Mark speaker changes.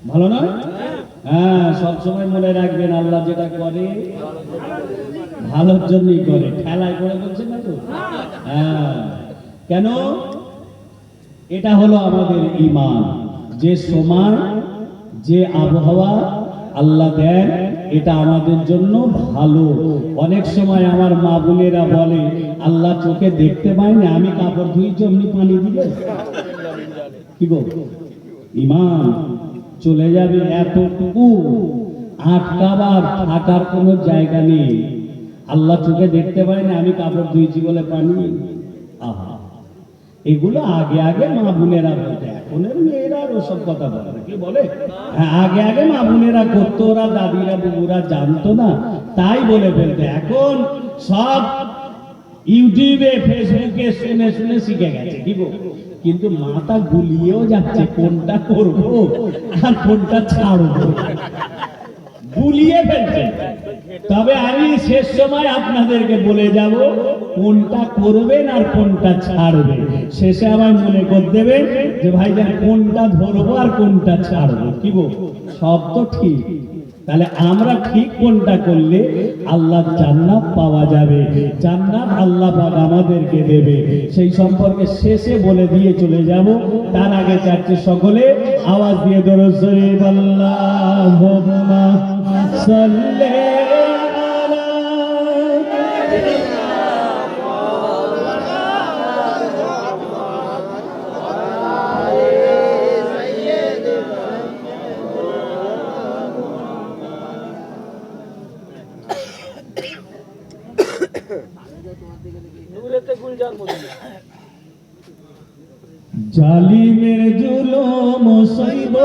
Speaker 1: ভালো না? হ্যাঁ, সবসময় মনে রাখবেন আল্লাহ যেটা করে ভালোর জন্যই করে, খেলায় করে বলছে না তো। হ্যাঁ, কেন? এটা হলো আমাদের ঈমান। যে সময় যে আবহাওয়া আল্লাহ দেন এটা আমাদের জন্য ভালো। অনেক সময় আমার মা বোনেরা বলে আল্লাহ চোখে দেখতে পায় না, আমি কাপড় ধুইছি অমনি পানি দিলে কি গো, ঈমান চলে যাবে। এতটুকু আটকাবার থাকার কোনো জায়গা নেই। আল্লাহ চোখে দেখতে পায় না, আমি কাপড় ধুইছি বলে পানি। আহা, এগুলো আগে আগে মা বোনেরা বলতে, এখনের মেয়েরা ওসব কথা বলে না। কি বলে? হ্যাঁ, আগে আগে মা বোনেরা করতো, ওরা দাদিরা বুবুরা জানতো না তাই বলে ফেলতে। এখন সব ইউটিউবে ফেসবুকে শুনে শুনে শিখে গেছে। কি বল? কিন্তু মাথা গুলিয়েও যাচ্ছে কোনটা করবো আর কোনটা ছাড়বো, গুলিয়ে ফেলছে। তবে আমি শেষ সময় আপনাদেরকে বলে যাব কোনটা করবেন আর কোনটা ছাড়বেন। শেষে আমায় মনে করে দেবেন যে ভাইজান কোনটা ধরবো আর কোনটা ছাড়বো। কি গো, সব তো ঠিক। তাহলে আমরা ঠিক কোনটা করলে আল্লাহ জান্নাত পাওয়া যাবে, জান্নাত আল্লাহ পাক আমাদেরকে দেবে, সেই সম্পর্কে শেষে বলে দিয়ে চলে যাব। তার আগে চাচ্ছি সকলে আওয়াজ দিয়ে দরুদ শরীফ আল্লাহুম্মা সাল্লি জালিমের জুলুম সইব